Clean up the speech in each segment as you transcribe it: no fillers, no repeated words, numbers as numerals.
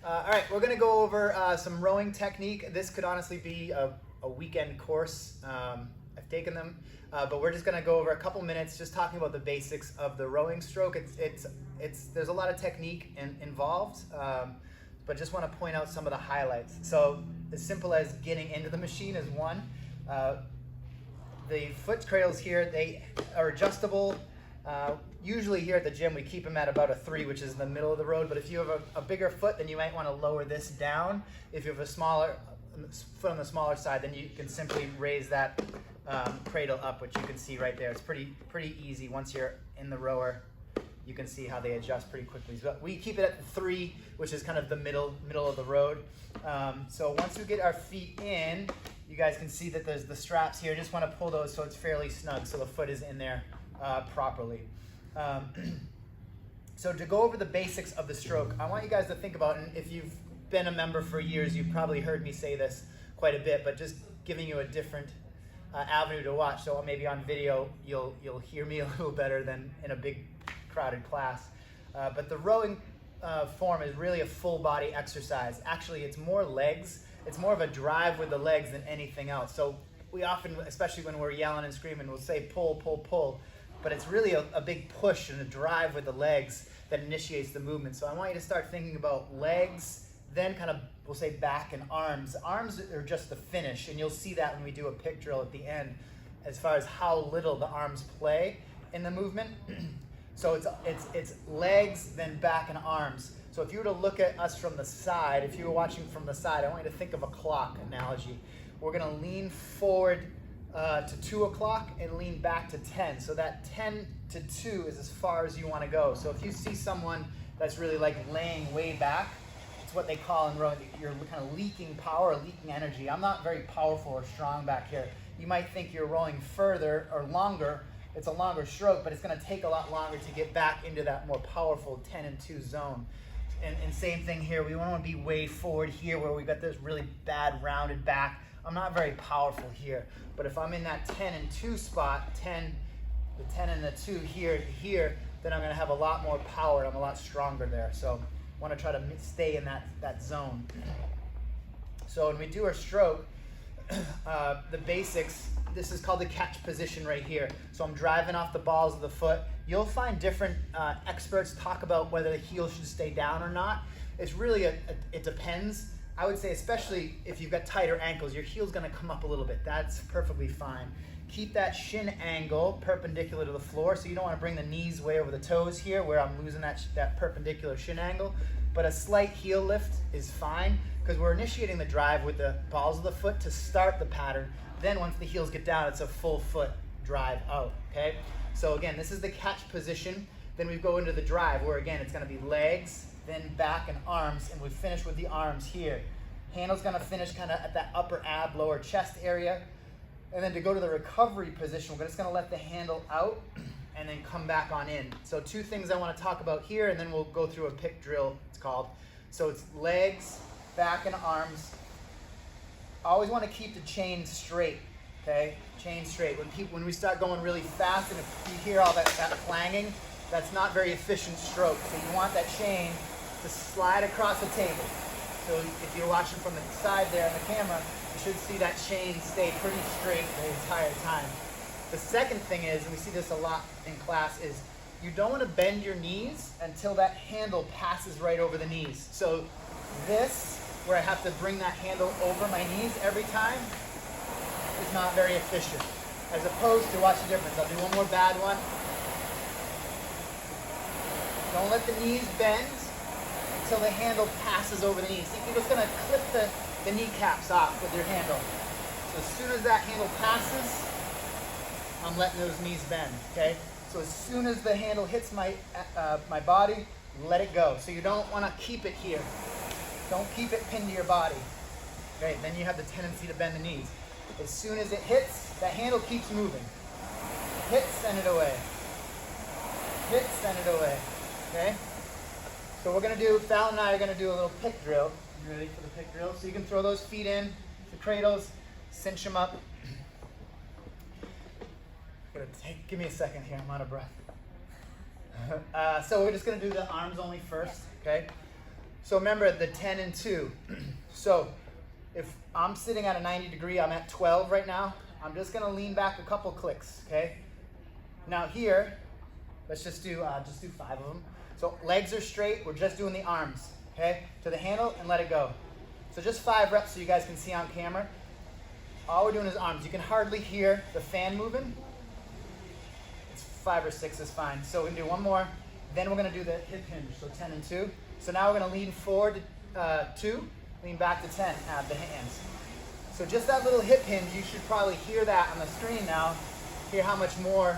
All right, we're going to go over some rowing technique. This could honestly be a weekend course. I've taken them, but we're just going to go over a couple minutes just talking about the basics of the rowing stroke. There's a lot of technique involved, but just want to point out some of the highlights. So as simple as getting into the machine is one. The foot cradles here, they are adjustable. Usually here at the gym we keep them at about a 3, which is in the middle of the road, but if you have a bigger foot, then you might want to lower this down. If you have a smaller foot on the smaller side, then you can simply raise that cradle up, which you can see right there. It's pretty easy. Once you're in the rower, you can see how they adjust pretty quickly. But we keep it at the 3, which is kind of the middle of the road. So once we get our feet in, you guys can see that there's the straps here. Just want to pull those so it's fairly snug, so the foot is in there properly. So to go over the basics of the stroke, I want you guys to think about, and if you've been a member for years, you've probably heard me say this quite a bit, but just giving you a different avenue to watch. So maybe on video, you'll hear me a little better than in a big crowded class. But the rowing form is really a full body exercise. Actually, it's more legs. It's more of a drive with the legs than anything else. So we often, especially when we're yelling and screaming, we'll say pull, pull, pull. But it's really a big push and a drive with the legs that initiates the movement. So I want you to start thinking about legs, then kind of, we'll say back and arms. Arms are just the finish, and you'll see that when we do a pick drill at the end, as far as how little the arms play in the movement. So it's legs, then back and arms. So if you were to look at us from the side, if you were watching from the side, I want you to think of a clock analogy. We're gonna lean forward to 2 o'clock and lean back to 10. So that 10 to 2 is as far as you want to go. So if you see someone that's really like laying way back, it's what they call in rowing, you're kind of leaking power, leaking energy. I'm not very powerful or strong back here. You might think you're rowing further or longer. It's a longer stroke, but it's going to take a lot longer to get back into that more powerful 10 and 2 zone. And same thing here. We want to be way forward here where we've got this really bad rounded back. I'm not very powerful here, but if I'm in that 10 and 2 spot, the 10 and the 2 here to here, then I'm going to have a lot more power. I'm a lot stronger there. So I want to try to stay in that zone. So when we do our stroke, the basics, this is called the catch position right here. So I'm driving off the balls of the foot. You'll find different experts talk about whether the heel should stay down or not. It's really, it depends. I would say especially if you've got tighter ankles, your heel's going to come up a little bit. That's perfectly fine. Keep that shin angle perpendicular to the floor, so you don't want to bring the knees way over the toes here where I'm losing that perpendicular shin angle. But a slight heel lift is fine because we're initiating the drive with the balls of the foot to start the pattern. Then once the heels get down, it's a full foot drive out, okay? So again, this is the catch position. Then we go into the drive where again, it's going to be legs, then back and arms, and we finish with the arms here. Handle's gonna finish kind of at that upper ab, lower chest area. And then to go to the recovery position, we're just gonna let the handle out and then come back on in. So 2 things I wanna talk about here, and then we'll go through a pick drill, it's called. So it's legs, back and arms. Always wanna keep the chain straight, okay? Chain straight. When we start going really fast, and if you hear all that clanging, that's not very efficient stroke. So you want that chain to slide across the table. So if you're watching from the side there on the camera, you should see that chain stay pretty straight the entire time. The second thing is, and we see this a lot in class, is you don't want to bend your knees until that handle passes right over the knees. So this, where I have to bring that handle over my knees every time, is not very efficient. As opposed to, watch the difference. I'll do one more bad one. Don't let the knees bend until the handle passes over the knees. You're just going to clip the kneecaps off with your handle. So as soon as that handle passes, I'm letting those knees bend, okay? So as soon as the handle hits my body, let it go. So you don't want to keep it here. Don't keep it pinned to your body. Okay, then you have the tendency to bend the knees. As soon as it hits, that handle keeps moving. Hit, send it away. Hit, send it away. Okay? So we're going to do, Fallon and I are going to do a little pick drill. You ready for the pick drill? So you can throw those feet in, the cradles, cinch them up. Give me a second here, I'm out of breath. So we're just going to do the arms only first, okay? So remember the 10 and 2. So if I'm sitting at a 90 degree, I'm at 12 right now. I'm just gonna lean back a couple clicks, okay? Now here, let's just do 5 of them. So legs are straight, we're just doing the arms, okay? To the handle and let it go. So just 5 reps so you guys can see on camera. All we're doing is arms. You can hardly hear the fan moving. It's 5 or 6 is fine. So we can do one more, then we're gonna do the hip hinge, so 10 and 2. So now we're gonna lean forward to 2, lean back to 10, add the hands. So just that little hip hinge, you should probably hear that on the screen now, hear how much more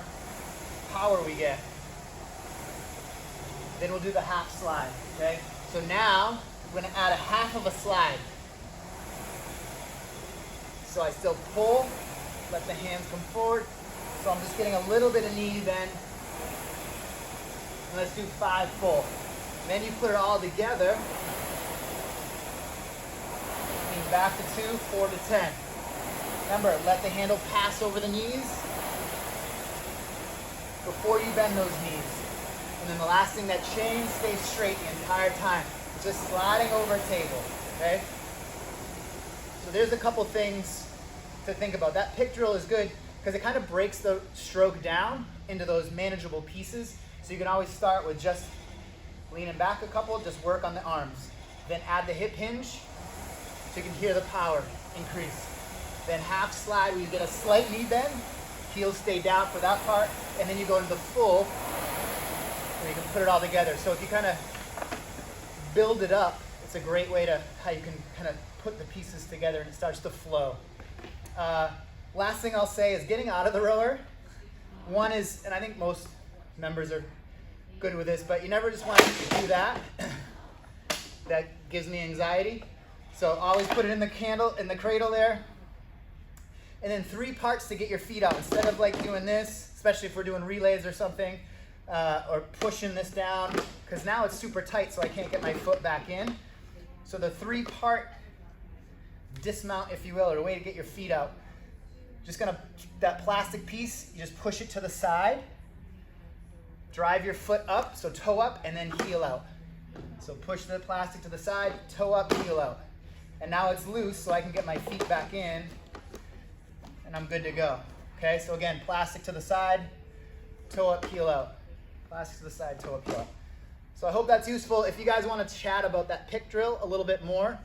power we get. Then we'll do the half slide, okay? So now, we're gonna add a half of a slide. So I still pull, let the hands come forward. So I'm just getting a little bit of knee then. And let's do 5 full. Then you put it all together. Lean back to 2, 4 to 10. Remember, let the handle pass over the knees before you bend those knees. And then the last thing, that chain stays straight the entire time. Just sliding over a table, okay? So there's a couple things to think about. That pick drill is good because it kind of breaks the stroke down into those manageable pieces. So you can always start with just leaning back a couple, just work on the arms. Then add the hip hinge so you can hear the power increase. Then half slide where you get a slight knee bend, heels stay down for that part, and then you go into the full where you can put it all together. So if you kind of build it up, it's a great way to how you can kind of put the pieces together and it starts to flow. Last thing I'll say is getting out of the rower. One is, and I think most members are good with this, but you never just want to do that. That gives me anxiety. So always put it in the cradle there. And then 3 parts to get your feet out. Instead of like doing this, especially if we're doing relays or something, or pushing this down, because now it's super tight so I can't get my foot back in. So the 3-part dismount, if you will, or a way to get your feet out. Just gonna, that plastic piece, you just push it to the side, drive your foot up, so toe up, and then heel out. So push the plastic to the side, toe up, heel out. And now it's loose so I can get my feet back in, and I'm good to go. Okay, so again, plastic to the side, toe up, heel out. Plastic to the side, toe up, heel out. So I hope that's useful. If you guys want to chat about that pick drill a little bit more,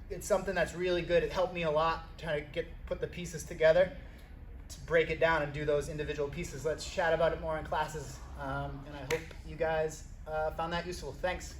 it's something that's really good. It helped me a lot trying to put the pieces together to break it down and do those individual pieces. Let's chat about it more in classes, and I hope you guys found that useful. Thanks.